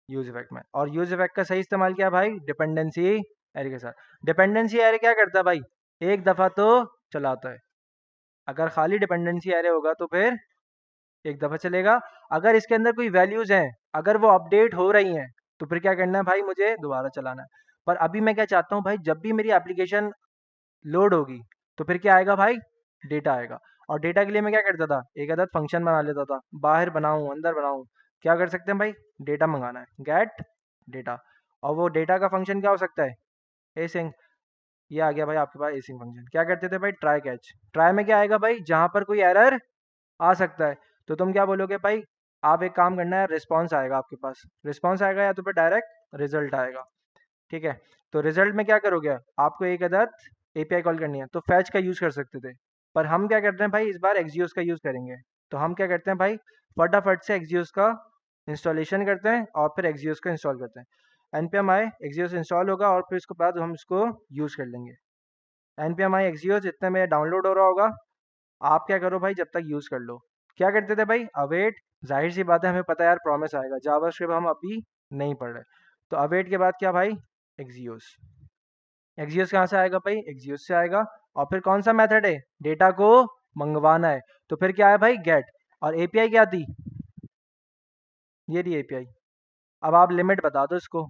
यूज इफेक्ट में। और यूज इफेक्ट का सही इस्तेमाल किया भाई, डिपेंडेंसी एरे के साथ। डिपेंडेंसी एरे क्या करता है भाई, एक दफा तो चलाता है, अगर खाली डिपेंडेंसी एरे होगा तो फिर एक दफा चलेगा। अगर इसके अंदर कोई वैल्यूज हैं, अगर वो अपडेट हो रही हैं, तो फिर क्या करना है भाई, मुझे दोबारा चलाना है। पर अभी मैं क्या चाहता हूँ भाई, जब भी मेरी एप्लीकेशन लोड होगी तो फिर क्या आएगा भाई, डेटा आएगा। और डेटा के लिए मैं क्या करता था, एक अदद फंक्शन बना लेता था, बाहर बनाऊं अंदर बनाऊं, क्या कर सकते हैं भाई, डेटा मंगाना है, गेट डेटा। और वो डेटा का फंक्शन क्या हो सकता है, एसिंग। ये आ गया भाई आपके पास एसिंग फंक्शन। क्या करते थे भाई, ट्राई कैच। ट्राई में क्या आएगा भाई, जहां पर कोई एरर आ सकता है, तो तुम क्या बोलोगे भाई, आप एक काम करना है, रिस्पॉन्स आएगा आपके पास, रिस्पॉन्स आएगा या तो फिर डायरेक्ट रिजल्ट आएगा, ठीक है। तो रिजल्ट में क्या करोगे, आपको एक अदद एपीआई कॉल करनी है, तो फैच का यूज कर सकते थे, पर हम क्या करते हैं भाई, इस बार एक्सियोस का यूज करेंगे। तो हम क्या करते हैं भाई, फटाफट से एक्सियोस का इंस्टॉलेशन करते हैं और फिर एक्सियोस को इंस्टॉल करते हैं। npm i एक्सियोस इंस्टॉल होगा और फिर इसके बाद हम इसको यूज कर लेंगे। npm i एक्सियोस जितने में डाउनलोड हो रहा होगा, आप क्या करो भाई, जब तक यूज कर लो। क्या करते थे भाई, अवेट, जाहिर सी बात है हमें पता है यार प्रॉमिस आएगा, जावास्क्रिप्ट हम अभी नहीं पढ़ रहे, तो अवेट के बाद क्या भाई, एक्सियोस। एक्सियोस कहाँ से आएगा भाई, एक्सियोस से आएगा। और फिर कौन सा मेथड है, डेटा को मंगवाना है, तो फिर क्या है भाई, गेट। और एपीआई क्या थी, ये रही एपीआई। अब आप लिमिट बता दो इसको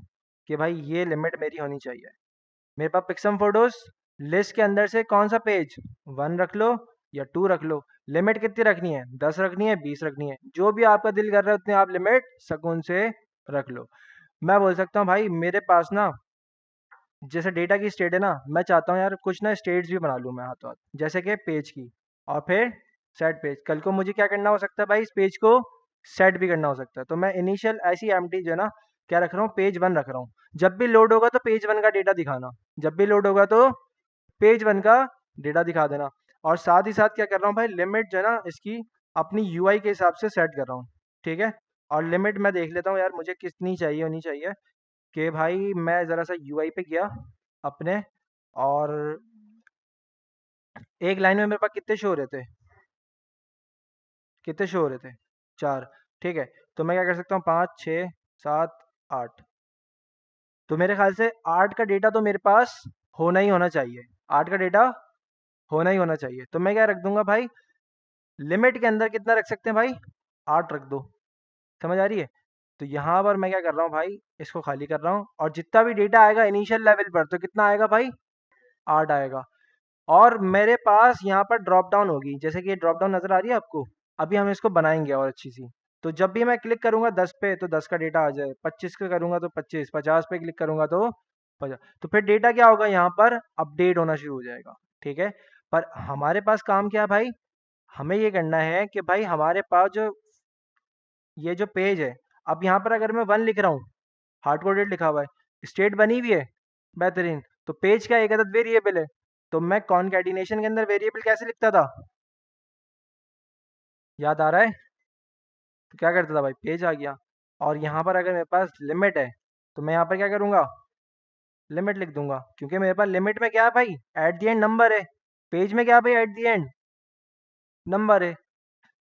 कि भाई ये लिमिट मेरी होनी चाहिए, मेरे पास पिक्सम फोटोज लिस्ट के अंदर से कौन सा पेज, 1 रख लो या 2 रख लो। लिमिट कितनी रखनी है, 10 रखनी है, 20 रखनी है, जो भी आपका दिल कर रहा है उतने आप लिमिट सुकून से रख लो। मैं बोल सकता हूँ भाई मेरे पास ना, जैसे डेटा की स्टेट है ना, मैं चाहता हूँ यार कुछ ना स्टेट्स भी बना लूँ मैं हाथों हाथ, जैसे कि पेज की, और फिर सेट पेज। कल को मुझे क्या करना हो सकता है भाई, इस पेज को सेट भी करना हो सकता है, तो मैं इनिशियल ऐसी एम्प्टी जो है ना, क्या रख रहा हूँ, पेज 1 रख रहा हूँ। जब भी लोड होगा तो पेज 1 का डेटा दिखाना, जब भी लोड होगा तो पेज 1 का डेटा दिखा देना। और साथ ही साथ क्या कर रहा हूँ भाई, लिमिट जो है ना इसकी अपनी यूआई के हिसाब से सेट कर रहा हूँ, ठीक है। और लिमिट मैं देख लेता हूँ यार मुझे कितनी चाहिए होनी चाहिए, कि भाई मैं ज़रा सा यूआई पे गया अपने, और एक लाइन में मेरे पास कितने शो हो रहे थे, कितने शो हो रहे थे, 4, ठीक है। तो मैं क्या कर सकता हूँ, 5 6 7 8, तो मेरे ख्याल से 8 का डेटा तो मेरे पास होना ही होना चाहिए, 8 का डेटा होना ही होना चाहिए। तो मैं क्या रख दूंगा भाई, लिमिट के अंदर कितना रख सकते हैं भाई, 8 रख दो, समझ आ रही है। तो यहाँ पर मैं क्या कर रहा हूँ भाई, इसको खाली कर रहा हूँ, और जितना भी डेटा आएगा इनिशियल लेवल पर तो कितना आएगा भाई, 8 आएगा। और मेरे पास यहाँ पर ड्रॉप डाउन होगी, जैसे कि ये ड्रॉप डाउन नजर आ रही है आपको, अभी हम इसको बनाएंगे और अच्छी सी। तो जब भी मैं क्लिक करूंगा 10 पे तो 10 का डेटा आ जाए, 25 पे करूंगा तो 25, 50 पे क्लिक करूंगा तो 50, तो फिर डेटा क्या होगा, यहाँ पर अपडेट होना शुरू हो जाएगा, ठीक है। पर हमारे पास काम क्या है भाई, हमें ये करना है कि भाई हमारे पास जो ये जो पेज है, अब यहाँ पर अगर मैं 1 लिख रहा हूँ, हार्ड कोडेड लिखा हुआ है, स्टेट बनी हुई है, बेहतरीन। तो पेज का एक अदद वेरिएबल है, तो मैं कॉन्कैटिनेशन के अंदर वेरिएबल कैसे लिखता था, याद आ रहा है। तो क्या करता था भाई, पेज आ गया, और यहाँ पर अगर मेरे पास लिमिट है, तो मैं यहाँ पर क्या करूँगा, लिमिट लिख दूंगा, क्योंकि मेरे पास लिमिट में क्या है भाई, एट दी एंड नंबर है, पेज में क्या है भाई, एट दी एंड नंबर है,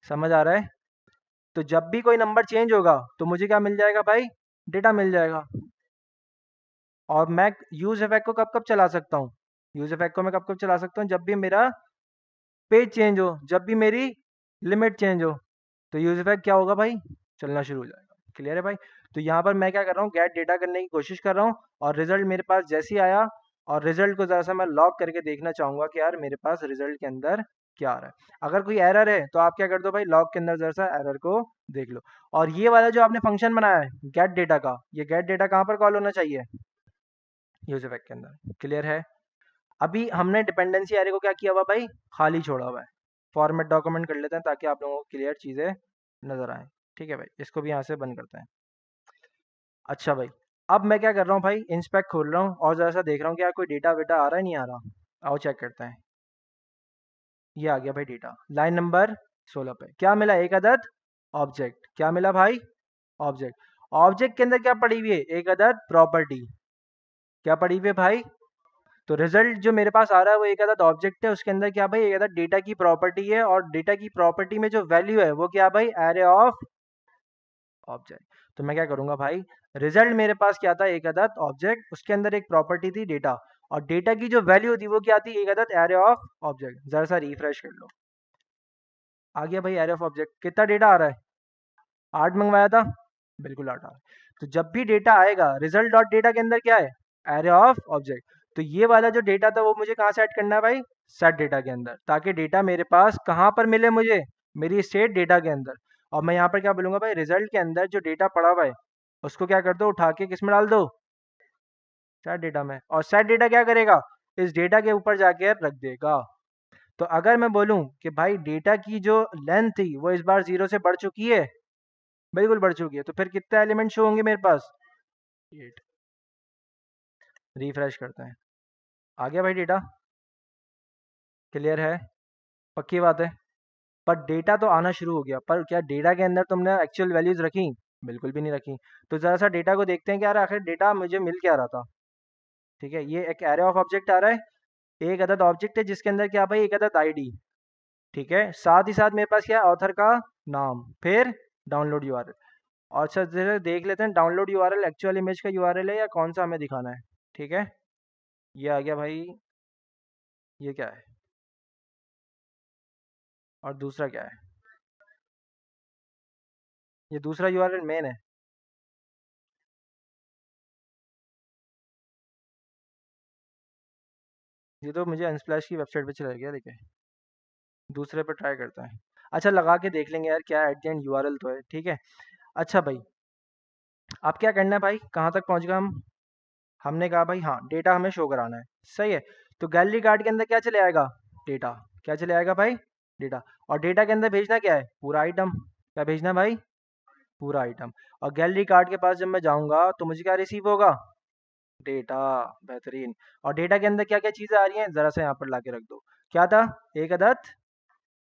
समझ आ रहा है। तो जब भी कोई नंबर चेंज होगा तो मुझे क्या मिल जाएगा भाई, डेटा मिल जाएगा। और मैं यूज इफेक्ट को कब कब चला सकता हूँ, यूज इफेक्ट को मैं कब कब चला सकता हूँ, जब भी मेरा पेज चेंज हो, जब भी मेरी लिमिट चेंज हो, तो यूज इफेक्ट क्या होगा भाई, चलना शुरू हो जाएगा। क्लियर है भाई। तो यहाँ पर मैं क्या कर रहा हूँ, गेट डेटा करने की कोशिश कर रहा हूँ, और रिजल्ट मेरे पास जैसे ही आया, और रिजल्ट को ज़रा सा मैं लॉग करके देखना चाहूँगा कि यार मेरे पास रिजल्ट के अंदर क्या आ रहा है। अगर कोई एरर है तो आप क्या कर दो भाई, लॉग के अंदर जरा सा एरर को देख लो। और ये वाला जो आपने फंक्शन बनाया है गेट डेटा का, ये गेट डेटा कहाँ पर कॉल होना चाहिए, यूज इफेक्ट के अंदर। क्लियर है। अभी हमने डिपेंडेंसी एरे को क्या किया हुआ भाई, खाली छोड़ा हुआ है। फॉर्मेट डॉक्यूमेंट कर लेते हैं ताकि आप लोगों को क्लियर चीज़ें नज़र आए। ठीक है भाई, इसको भी यहाँ से बंद करते हैं। अच्छा भाई, अब मैं क्या कर रहा हूँ भाई, इंस्पेक्ट खोल रहा हूँ और ज़रा सा देख रहा हूँ कि यार कोई डेटा वेटा आ रहा है नहीं आ रहा। आओ चेक करते हैं। ये आ गया भाई डेटा, लाइन नंबर 16 पे क्या मिला, एक अदद ऑब्जेक्ट। क्या मिला भाई, ऑब्जेक्ट। ऑब्जेक्ट के अंदर क्या पड़ी हुई है, एक अदद प्रॉपर्टी। क्या पड़ी हुई है भाई, तो रिजल्ट जो मेरे पास आ रहा है वो एक अदद ऑब्जेक्ट है, उसके अंदर क्या भाई, एक अदद डेटा की प्रॉपर्टी है, और डेटा की प्रॉपर्टी में जो वैल्यू है वो क्या भाई, एरे ऑफ ऑब्जेक्ट। तो मैं क्या करूंगा भाई, रिजल्ट मेरे पास क्या था, एक अदद ऑब्जेक्ट, उसके अंदर एक प्रॉपर्टी थी डेटा, और डेटा की जो वैल्यू थी वो क्या थी, एक अदद एरे ऑफ ऑब्जेक्ट। जरा सा रिफ्रेश कर लो, आ गया भाई एरे ऑफ ऑब्जेक्ट। कितना डेटा आ रहा है, 8 मंगवाया था, बिल्कुल 8 आ रहा है। तो जब भी डेटा आएगा रिजल्ट डॉट डेटा के अंदर क्या है, एरे ऑफ ऑब्जेक्ट। तो ये वाला जो डेटा था वो मुझे कहाँ सेट करना है भाई, सेट डेटा के अंदर, ताकि डेटा मेरे पास कहाँ पर मिले मुझे, मेरी स्टेट डेटा के अंदर। और मैं यहाँ पर क्या बोलूंगा भाई, रिजल्ट के अंदर जो डेटा पड़ा हुआ है उसको क्या कर दो, उठा के किस में डाल दो, सेट डेटा में। और सेट डेटा क्या करेगा, इस डेटा के ऊपर जाके रख देगा। तो अगर मैं बोलूं कि भाई डेटा की जो लेंथ थी वो इस बार 0 से बढ़ चुकी है, बिल्कुल बढ़ चुकी है, तो फिर कितने एलिमेंट शो होंगे मेरे पास, 8। रिफ्रेश करते हैं, आ गया भाई डेटा, क्लियर है, पक्की बात है। पर डेटा तो आना शुरू हो गया, पर क्या डेटा के अंदर तुमने एक्चुअल वैल्यूज रखी, बिल्कुल भी नहीं रखी। तो जरा सा डेटा को देखते हैं कि यार आखिर डेटा मुझे मिल क्या रहा था। ठीक है, ये एक एरे ऑफ ऑब्जेक्ट आ रहा है, एक अदद ऑब्जेक्ट है जिसके अंदर क्या भाई, एक अदद आईडी। ठीक है, साथ ही साथ मेरे पास क्या है, ऑथर का नाम, फिर डाउनलोड यूआरएल। और अच्छा जरा देख लेते हैं डाउनलोड यूआरएल एक्चुअल इमेज का यूआरएल है या कौन सा हमें दिखाना है। ठीक है, ये आ गया भाई, ये क्या है, और दूसरा क्या है, ये दूसरा यूआरएल मेन है। ये तो मुझे अनस्प्लैश की वेबसाइट पे चला गया, देखिए दूसरे पे ट्राई करते हैं। अच्छा लगा के देख लेंगे यार क्या एट द एंड यूआरएल तो है। ठीक है, अच्छा भाई, अब क्या करना है भाई, कहाँ तक पहुँच गए हम, हमने कहा भाई हाँ डेटा हमें शो कराना है, सही है। तो गैलरी कार्ड के अंदर क्या चले आएगा, डेटा। क्या चले आएगा भाई, डेटा। और डेटा के अंदर भेजना क्या है, पूरा आइटम। क्या भेजना है भाई, पूरा आइटम। और गैलरी कार्ड के पास जब मैं जाऊंगा तो मुझे क्या रिसीव होगा, डेटा। बेहतरीन। और डेटा के अंदर क्या क्या चीज़ें आ रही हैं, ज़रा सा यहाँ पर ला के रख दो। क्या था, एक अदद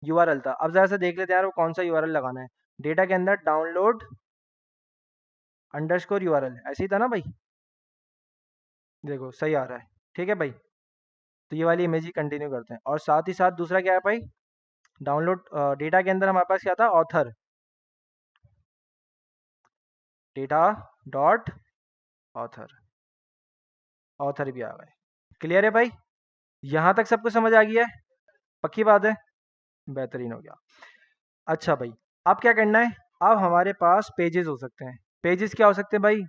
यूआरएल था। अब ज़रा सा देख लेते हैं यार वो कौन सा यूआरएल लगाना है। डेटा के अंदर डाउनलोड अंडरस्कोर यूआरएल ऐसे ही था ना भाई, देखो सही आ रहा है। ठीक है भाई, तो ये वाली इमेज ही कंटिन्यू करते हैं। और साथ ही साथ दूसरा क्या है भाई, डाउनलोड डेटा के अंदर हमारे पास क्या था, author, data dot author, author भी आ गए। क्लियर है भाई, यहाँ तक सबको समझ आ गया है, पक्की बात है, बेहतरीन हो गया। अच्छा भाई, अब क्या करना है, अब हमारे पास पेजेस हो सकते हैं। पेजेस क्या हो सकते हैं भाई,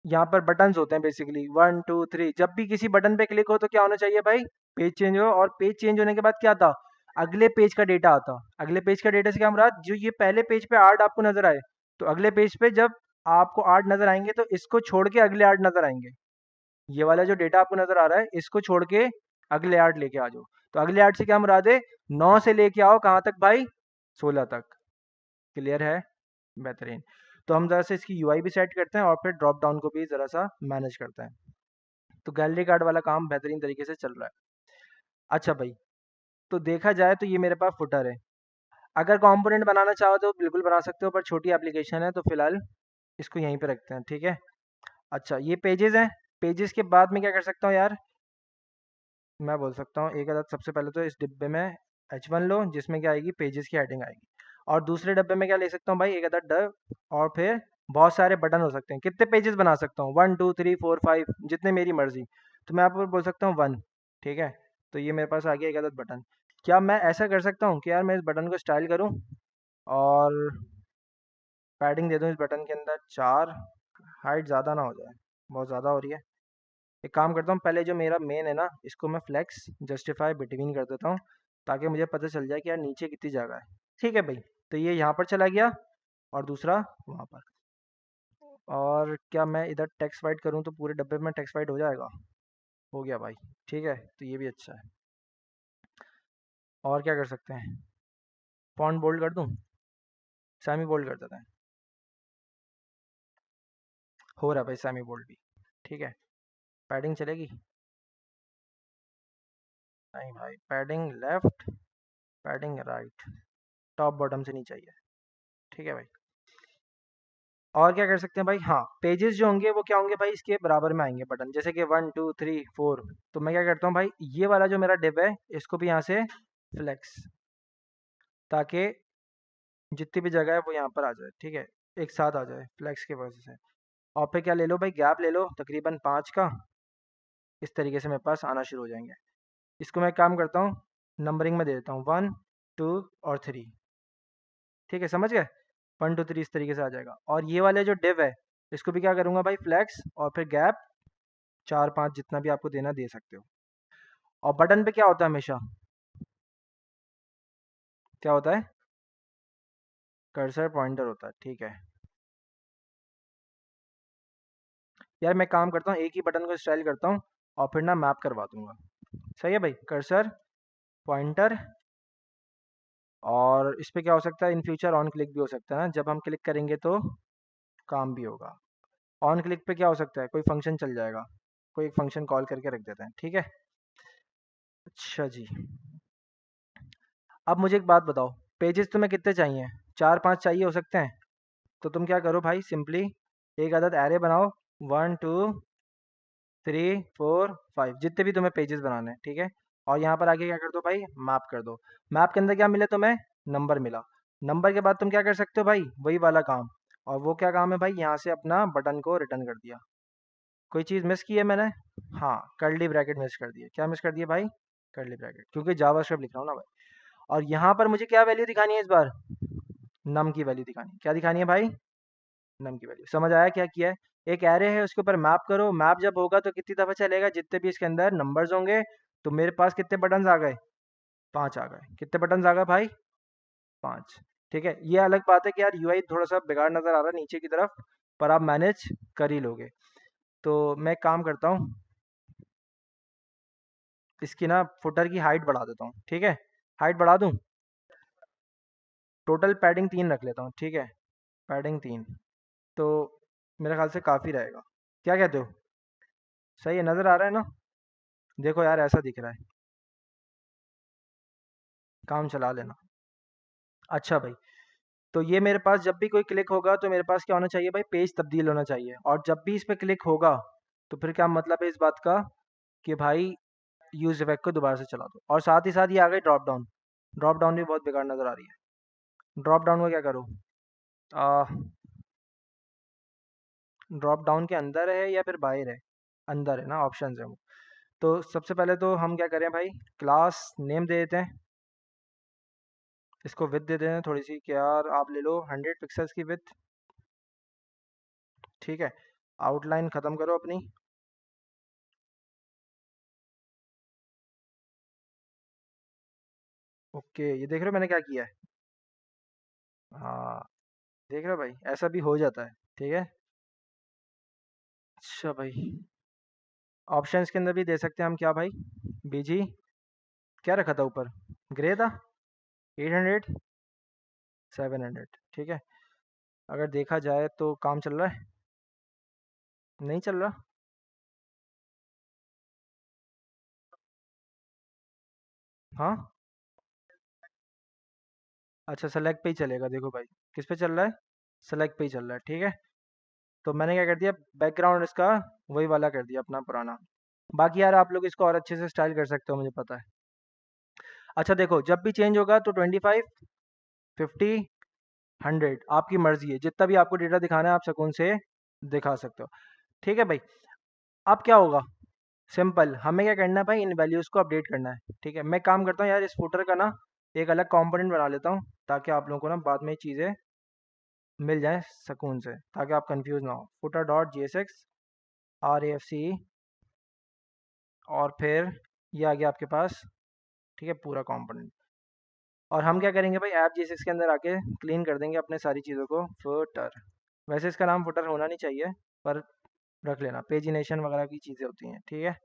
यहाँ पर बटन्स होते हैं बेसिकली 1 2 3। जब भी किसी बटन पे क्लिक हो तो क्या होना चाहिए भाई, पेज चेंज हो। और पेज चेंज होने के बाद क्या आता, अगले पेज का डेटा आता। अगले पेज का डेटा से क्या मुराद, जो ये पहले पेज पे 8 आपको नजर आए, तो अगले पेज पे जब आपको 8 नजर आएंगे तो इसको छोड़ के अगले 8 नजर आएंगे। ये वाला जो डेटा आपको नजर आ रहा है इसको छोड़ के अगले 8 लेके आ जाओ। तो अगले 8 से क्या मुराद है, 9 से लेके आओ कहाँ तक भाई, 16 तक। क्लियर है, बेहतरीन। तो हम ज़रा से इसकी यूआई भी सेट करते हैं और फिर ड्रॉप डाउन को भी ज़रा सा मैनेज करते हैं। तो गैलरी कार्ड वाला काम बेहतरीन तरीके से चल रहा है। अच्छा भाई, तो देखा जाए तो ये मेरे पास फुटर है। अगर कंपोनेंट बनाना चाहो तो बिल्कुल बना सकते हो, पर छोटी एप्लीकेशन है तो फिलहाल इसको यहीं पे रखते हैं। ठीक है, अच्छा ये पेजेस हैं। पेजेस के बाद में क्या कर सकता हूँ यार, मैं बोल सकता हूँ एक अदद सबसे पहले तो इस डिब्बे में H1 लो जिसमें क्या आएगी, पेजेस की हेडिंग आएगी। और दूसरे डब्बे में क्या ले सकता हूँ भाई, एक अदद डब। और फिर बहुत सारे बटन हो सकते हैं। कितने पेजेस बना सकता हूँ, 1 2 3 4 5, जितने मेरी मर्जी। तो मैं आपको बोल सकता हूँ 1। ठीक है, तो ये मेरे पास आ गया एक अदद बटन। क्या मैं ऐसा कर सकता हूँ कि यार मैं इस बटन को स्टाइल करूँ और पैडिंग दे दूँ इस बटन के अंदर 4, हाइट ज़्यादा ना हो जाए, बहुत ज़्यादा हो रही है। एक काम करता हूँ, पहले जो मेरा मेन है ना इसको मैं फ्लेक्स जस्टिफाई बिटवीन कर देता हूँ, ताकि मुझे पता चल जाए कि यार नीचे कितनी जगह है। ठीक है भाई, तो ये यहाँ पर चला गया और दूसरा वहाँ पर। और क्या मैं इधर टेक्स्ट वाइट करूँ तो पूरे डब्बे में टेक्स्ट वाइट हो जाएगा, हो गया भाई। ठीक है, तो ये भी अच्छा है। और क्या कर सकते हैं? फॉन्ट बोल्ड कर दूं? सेमी बोल्ड कर देते हैं। हो रहा है भाई सेमी बोल्ड भी। ठीक है। पैडिंग चलेगी? नहीं भाई, padding left, padding right, top bottom से नहीं चाहिए। ठीक है भाई। और क्या कर सकते हैं भाई? हाँ, पेजेस जो होंगे वो क्या होंगे भाई, इसके बराबर में आएंगे बटन, जैसे कि 1 2 3 4। तो मैं क्या करता हूँ भाई, ये वाला जो मेरा डिव है इसको भी यहाँ से फ्लेक्स, ताकि जितनी भी जगह है वो यहाँ पर आ जाए। ठीक है, एक साथ आ जाए फ्लेक्स के वजह से। और फिर क्या ले लो भाई, गैप ले लो तकरीबन 5 का। इस तरीके से मेरे पास आना शुरू हो जाएंगे। इसको मैं काम करता हूँ, नंबरिंग में दे देता हूँ 1 2 और 3। ठीक है, समझ गए? 1 2 3 इस तरीके से आ जाएगा। और ये वाले जो डिव है इसको भी क्या करूँगा भाई, फ्लेक्स, और फिर गैप 4 5 जितना भी आपको देना दे सकते हो। और बटन पे क्या होता है हमेशा? क्या होता है? कर्सर पॉइंटर होता है। ठीक है यार, मैं काम करता हूँ एक ही बटन को स्टाइल करता हूँ और फिर ना मैप करवा दूंगा। सही है भाई, कर्सर पॉइंटर। और इस पे क्या हो सकता है इन फ्यूचर, ऑन क्लिक भी हो सकता है ना, जब हम क्लिक करेंगे तो काम भी होगा। ऑन क्लिक पे क्या हो सकता है, कोई फंक्शन चल जाएगा, कोई एक फंक्शन कॉल करके रख देते हैं। ठीक है। अच्छा जी, अब मुझे एक बात बताओ, पेजेस तुम्हें कितने चाहिए? 4 5 चाहिए हो सकते हैं? तो तुम क्या करो भाई, सिंपली एक अदद एरे बनाओ, 1 2 3 4 5, जितने भी तुम्हें पेजेस बनाने हैं। ठीक है। और यहाँ पर आके क्या कर दो भाई, मैप कर दो। मैप के अंदर क्या मिले तुम्हें? नंबर मिला। नंबर के बाद तुम क्या कर सकते हो भाई, वही वाला काम। और वो क्या काम है भाई, यहाँ से अपना बटन को रिटर्न कर दिया। कोई चीज़ मिस की है मैंने? हाँ, कर्ली ब्रैकेट मिस कर दिए। क्या मिस कर दिए भाई? कर्ली ब्रैकेट, क्योंकि जावास्क्रिप्ट लिख रहा हूँ ना भाई। और यहाँ पर मुझे क्या वैल्यू दिखानी है इस बार? नम की वैल्यू दिखानी है। क्या दिखानी है भाई? नम की वैल्यू। समझ आया क्या किया है? एक एरे है उसके ऊपर मैप करो, मैप जब होगा तो कितनी दफ़ा चलेगा, जितने भी इसके अंदर नंबर्स होंगे। तो मेरे पास कितने बटन्स आ गए? 5 आ गए। कितने बटन्स आ गए भाई? 5। ठीक है, ये अलग बात है कि यार यूआई थोड़ा सा बेकार नज़र आ रहा है नीचे की तरफ, पर आप मैनेज कर ही लोगे। तो मैं एक काम करता हूँ, इसकी ना फुटर की हाइट बढ़ा देता हूँ। ठीक है, हाइट बढ़ा दूँ? टोटल पैडिंग 3 रख लेता हूँ। ठीक है, पैडिंग 3, तो मेरे ख्याल से काफ़ी रहेगा। क्या कहते हो? सही है, नज़र आ रहा है ना? देखो यार, ऐसा दिख रहा है, काम चला लेना। अच्छा भाई, तो ये मेरे पास जब भी कोई क्लिक होगा तो मेरे पास क्या होना चाहिए भाई, पेज तब्दील होना चाहिए। और जब भी इस पे क्लिक होगा तो फिर क्या मतलब है इस बात का, कि भाई यूज इफेक्ट को दोबारा से चला दो। और साथ ही साथ ये आ गई ड्रॉप डाउन। ड्रॉप डाउन भी बहुत बेकार नज़र आ रही है। ड्रॉप डाउन को क्या करो, आ, ड्रॉप डाउन के अंदर है या फिर बाहर है? अंदर है ना, ऑप्शन है वो। तो सबसे पहले तो हम क्या करें भाई, क्लास नेम दे देते हैं, इसको विथ दे देते हैं थोड़ी सी, कि यार आप ले लो 100 पिक्सल्स की विथ। ठीक है, आउटलाइन ख़त्म करो अपनी। ओके, ये देख रहे हो मैंने क्या किया है? हाँ, देख रहे हो भाई, ऐसा भी हो जाता है। ठीक है। अच्छा भाई, ऑप्शंस के अंदर भी दे सकते हैं हम, क्या भाई? बीजी, क्या रखा था ऊपर? ग्रे था। 800, 700। ठीक है। अगर देखा जाए तो काम चल रहा है? नहीं चल रहा? हाँ, अच्छा, सेलेक्ट पे ही चलेगा। देखो भाई, किस पे चल रहा है? सेलेक्ट पे ही चल रहा है। ठीक है, तो मैंने क्या कर दिया, बैकग्राउंड इसका वही वाला कर दिया अपना पुराना। बाकी यार आप लोग इसको और अच्छे से स्टाइल कर सकते हो, मुझे पता है। अच्छा देखो, जब भी चेंज होगा तो 25, 50, 100 आपकी मर्जी है, जितना भी आपको डेटा दिखाना है आप सुकून से दिखा सकते हो। ठीक है भाई। अब क्या होगा, सिंपल, हमें क्या करना है भाई, इन वैल्यूज़ को अपडेट करना है। ठीक है, मैं काम करता हूँ यार, इस फुटर का ना एक अलग कंपोनेंट बना लेता हूँ, ताकि आप लोगों को ना बाद में चीज़ें मिल जाएं सुकून से, ताकि आप कंफ्यूज ना हो। Footer dot J S X R A F C, और फिर ये आ गया आपके पास। ठीक है, पूरा कंपोनेंट। और हम क्या करेंगे भाई, ऐप जी एस एक्स के अंदर आके क्लीन कर देंगे अपने सारी चीज़ों को, फुटर। वैसे इसका नाम फुटर होना नहीं चाहिए, पर रख लेना, पेजिनेशन वगैरह की चीज़ें होती हैं। ठीक है।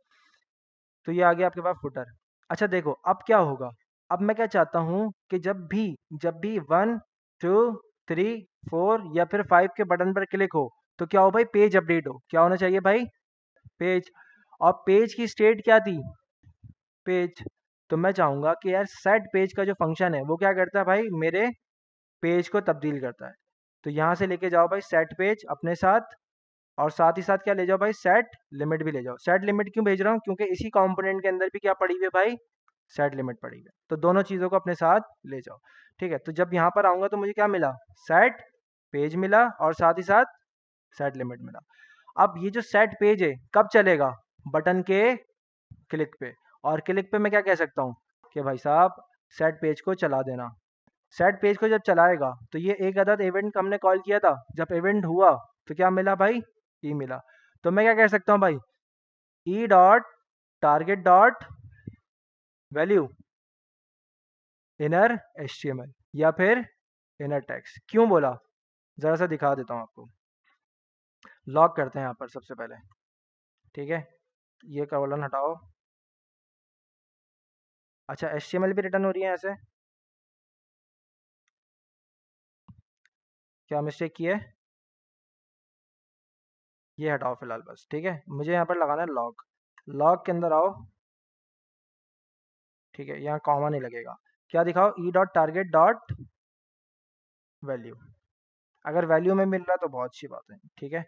तो ये आ गया आपके पास फुटर। अच्छा देखो अब क्या होगा, अब मैं क्या चाहता हूँ कि जब भी 1 2 3 4 या फिर 5 के बटन पर क्लिक हो तो क्या हो भाई, पेज अपडेट हो। क्या होना चाहिए भाई, पेज। और पेज की स्टेट क्या थी, पेज। तो मैं चाहूंगा कि यार सेट पेज का जो फंक्शन है वो क्या करता है भाई, मेरे पेज को तब्दील करता है। तो यहाँ से लेके जाओ भाई सेट पेज अपने साथ, और साथ ही साथ क्या ले जाओ भाई, सेट लिमिट भी ले जाओ। सेट लिमिट क्यों भेज रहा हूँ, क्योंकि इसी कंपोनेंट के अंदर भी क्या पड़ी हुई है भाई, सेट लिमिट पड़ी हुई है। तो दोनों चीज़ों को अपने साथ ले जाओ। ठीक है, तो जब यहाँ पर आऊँगा तो मुझे क्या मिला, सेट पेज मिला और साथ ही साथ सेट लिमिट मिला। अब ये जो सेट पेज है कब चलेगा, बटन के क्लिक पे। और क्लिक पे मैं क्या कह सकता हूँ कि भाई साहब सेट पेज को चला देना। सेट पेज को जब चलाएगा तो ये एक अदद इवेंट हमने कॉल किया था, जब इवेंट हुआ तो क्या मिला भाई, ई मिला। तो मैं क्या कह सकता हूँ भाई, E dot target dot value inner HTML या फिर इनर टेक्स्ट। क्यों बोला, जरा सा दिखा देता हूँ आपको। लॉग करते हैं यहाँ पर सबसे पहले। ठीक है, ये कॉलन हटाओ। अच्छा एचटीएमएल भी रिटर्न हो रही है ऐसे, क्या मिस्टेक की है, ये हटाओ फिलहाल बस। ठीक है, मुझे यहाँ पर लगाना है लॉग। लॉग के अंदर आओ। ठीक है, यहाँ कॉमा नहीं लगेगा। क्या दिखाओ, E dot target dot value. अगर वैल्यू में मिल रहा तो बहुत अच्छी बात है। ठीक है,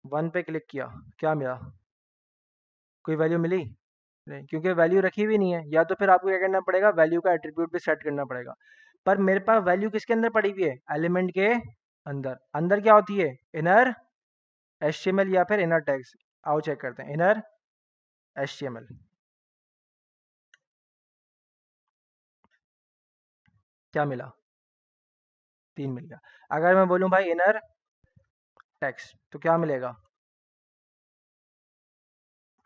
1 पे क्लिक किया, क्या मिला, कोई वैल्यू मिली नहीं, क्योंकि वैल्यू रखी भी नहीं है। या तो फिर आपको क्या करना पड़ेगा, वैल्यू का एट्रीब्यूट भी सेट करना पड़ेगा। पर मेरे पास वैल्यू किसके अंदर पड़ी हुई है, एलिमेंट के अंदर। अंदर क्या होती है, इनर एचटीएमएल या फिर इनर टैग्स। आओ चेक करते हैं, इनर एचटीएमएल क्या मिला, 3 मिल गया। अगर मैं बोलूं भाई इनर टेक्स्ट तो क्या मिलेगा,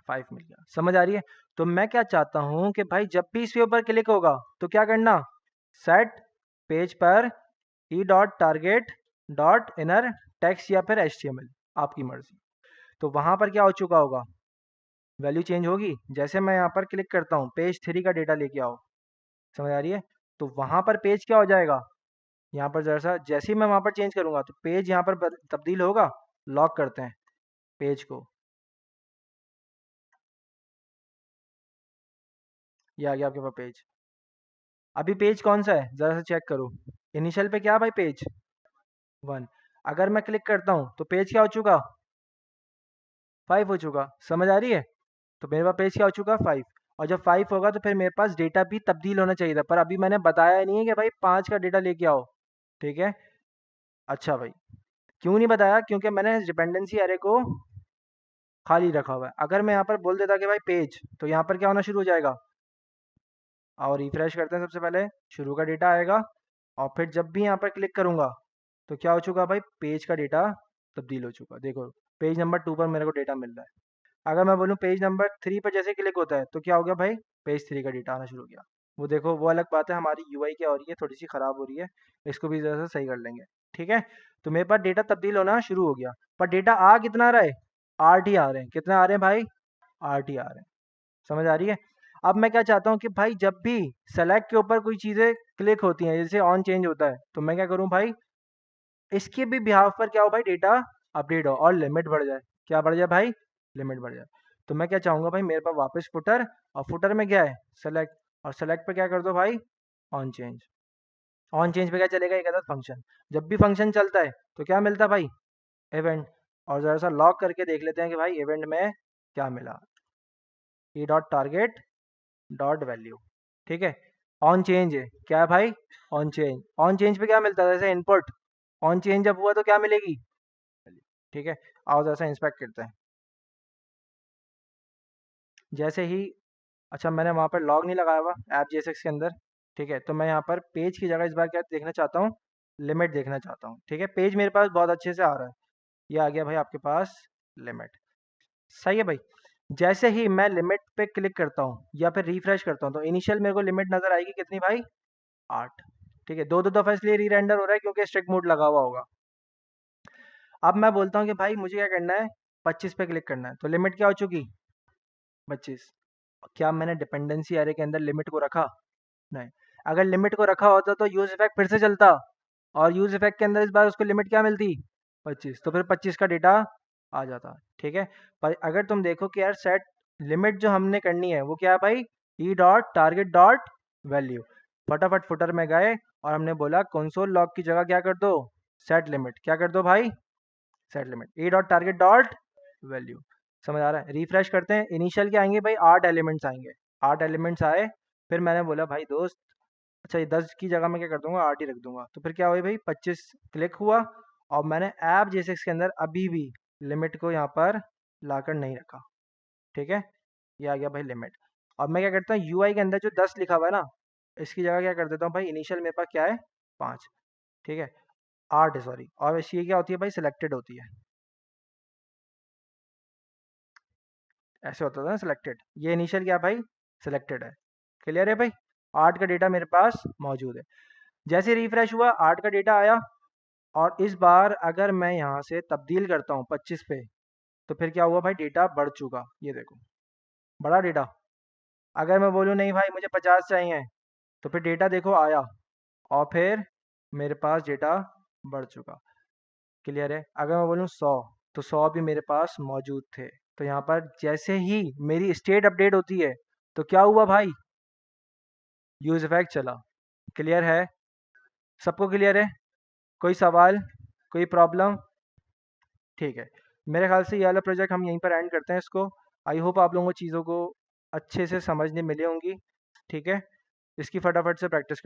5 मिल गया। समझ आ रही है। तो मैं क्या चाहता हूं कि भाई जब भी इसके ऊपर क्लिक होगा तो क्या करना, सेट पेज पर E dot target dot inner text या फिर एचटीएमएल, आपकी मर्जी। तो वहां पर क्या हो चुका होगा, वैल्यू चेंज होगी। जैसे मैं यहाँ पर क्लिक करता हूँ, पेज 3 का डेटा लेके आओ। समझ आ रही है। तो वहां पर पेज क्या हो जाएगा, यहाँ पर जरा सा जैसे ही मैं वहां पर चेंज करूंगा तो पेज यहाँ पर तब्दील होगा। लॉक करते हैं पेज को, ये आ गया आपके पास पेज। अभी पेज कौन सा है जरा सा चेक करो, इनिशियल पे क्या भाई, पेज 1। अगर मैं क्लिक करता हूँ तो पेज क्या हो चुका, 5 हो चुका। समझ आ रही है। तो मेरे पास पेज क्या हो चुका, 5। और जब 5 होगा तो फिर मेरे पास डेटा भी तब्दील होना चाहिए था, पर अभी मैंने बताया नहीं है कि भाई 5 का डेटा लेके आओ। ठीक है, अच्छा भाई, क्यों नहीं बताया, क्योंकि मैंने डिपेंडेंसी एरे को खाली रखा हुआ है। अगर मैं यहाँ पर बोल देता कि भाई पेज, तो यहाँ पर क्या होना शुरू हो जाएगा। और रिफ्रेश करते हैं, सबसे पहले शुरू का डेटा आएगा। और फिर जब भी यहाँ पर क्लिक करूंगा तो क्या हो चुका भाई, पेज का डेटा तब्दील हो चुका। देखो पेज नंबर 2 पर मेरे को डेटा मिल रहा है। अगर मैं बोलूँ पेज नंबर 3 पर जैसे क्लिक होता है तो क्या हो गया भाई, पेज 3 का डेटा आना शुरू हो गया। वो देखो, वो अलग बात है, हमारी यूआई क्या हो रही है, थोड़ी सी खराब हो रही है। इसको भी जरा सा सही कर लेंगे। ठीक है, तो मेरे पास डेटा तब्दील होना शुरू हो गया। पर डेटा आ कितना रहा है, 8 ही आ रहे हैं। कितने आ रहे हैं भाई, 8 ही आ रहे हैं। समझ आ रही है। अब मैं क्या चाहता हूँ कि भाई जब भी सेलेक्ट के ऊपर कोई चीज़ें क्लिक होती हैं, जैसे ऑन चेंज होता है, तो मैं क्या करूँ भाई, इसके भी बिहाफ पर क्या हो भाई, डेटा अपडेट हो और लिमिट बढ़ जाए। क्या बढ़ जाए भाई, लिमिट बढ़ जाए। तो मैं क्या चाहूंगा भाई, मेरे पास वापस फुटर, और फुटर में क्या है, सेलेक्ट। और सेलेक्ट पे क्या कर दो भाई, ऑन चेंज। ऑन चेंज पे क्या चलेगा, एक अदद फंक्शन। जब भी फंक्शन चलता है तो क्या मिलता है भाई, इवेंट। और जरा सा लॉक करके देख लेते हैं कि भाई इवेंट में क्या मिला, E dot target dot value. ठीक है, ऑन चेंज है क्या है भाई, ऑन चेंज। ऑन चेंज पे क्या मिलता है, जैसे इनपुट। ऑन चेंज जब हुआ तो क्या मिलेगी, ठीक है। आओ जैसा इंस्पेक्ट करते हैं। जैसे ही, अच्छा मैंने वहाँ पर लॉग नहीं लगाया हुआ ऐप जेएसएक्स के अंदर। ठीक है, तो मैं यहाँ पर पेज की जगह इस बार क्या देखना चाहता हूँ, लिमिट देखना चाहता हूँ। ठीक है, पेज मेरे पास बहुत अच्छे से आ रहा है। ये आ गया भाई आपके पास लिमिट। सही है भाई। जैसे ही मैं लिमिट पे क्लिक करता हूँ या फिर रिफ्रेश करता हूँ तो इनिशियल मेरे को लिमिट नजर आएगी कितनी भाई, 8। ठीक है, दो दो दफा इसलिए री रेंडर हो रहा है क्योंकि स्ट्रिक्ट मोड लगा हुआ होगा। अब मैं बोलता हूँ कि भाई मुझे क्या करना है, 25 पे क्लिक करना है, तो लिमिट क्या हो चुकी, 25। क्या मैंने डिपेंडेंसी एरे के अंदर लिमिट को रखा? नहीं। अगर लिमिट को रखा होता तो यूज इफेक्ट फिर से चलता, और यूज इफेक्ट के अंदर इस बार उसको लिमिट क्या मिलती? 25। तो फिर 25 का डेटा आ जाता। ठीक है। पर अगर तुम देखो कि यार सेट लिमिट जो हमने करनी है वो क्या है भाई? E dot target dot value. फटाफट फुटर में गए और हमने बोला कंसोल लॉग की जगह क्या कर दो? Set limit. क्या कर दो भाई? Set limit E dot target dot value. समझ आ रहा है? रिफ्रेश करते हैं। इनिशियल क्या आएंगे भाई? 8 एलिमेंट्स आएंगे। 8 एलिमेंट्स आए। फिर मैंने बोला भाई दोस्त, अच्छा ये 10 की जगह मैं क्या कर दूंगा? 8 ही रख दूंगा। तो फिर क्या हुआ भाई? 25 क्लिक हुआ। और मैंने ऐप J6 के अंदर अभी भी लिमिट को यहाँ पर लाकर नहीं रखा। ठीक है। ये आ गया भाई लिमिट। अब मैं क्या करता हूँ? यूआई के अंदर जो 10 लिखा हुआ है ना, इसकी जगह क्या कर देता हूँ भाई? इनिशियल मेरे पास क्या है? 5। ठीक है। 8 है सॉरी। और इसकी क्या होती है भाई? सिलेक्टेड होती है। ऐसे होता था ना सिलेक्टेड। ये इनिशियल क्या भाई? सिलेक्टेड है। क्लियर है भाई? 8 का डेटा मेरे पास मौजूद है। जैसे रिफ्रेश हुआ 8 का डेटा आया। और इस बार अगर मैं यहाँ से तब्दील करता हूँ 25 पे, तो फिर क्या हुआ भाई? डेटा बढ़ चुका। ये देखो, बड़ा डेटा। अगर मैं बोलूँ नहीं भाई मुझे 50 चाहिए, तो फिर डेटा देखो आया, और फिर मेरे पास डेटा बढ़ चुका। क्लियर है? अगर मैं बोलूँ 100, तो 100 भी मेरे पास मौजूद थे। तो यहाँ पर जैसे ही मेरी स्टेट अपडेट होती है, तो क्या हुआ भाई? यूज इफेक्ट चला। क्लियर है? सबको क्लियर है? कोई सवाल, कोई प्रॉब्लम? ठीक है। मेरे ख्याल से ये वाला प्रोजेक्ट हम यहीं पर एंड करते हैं इसको। आई होप आप लोगों को चीज़ों को अच्छे से समझने मिली होंगी। ठीक है। इसकी फटाफट से प्रैक्टिस कर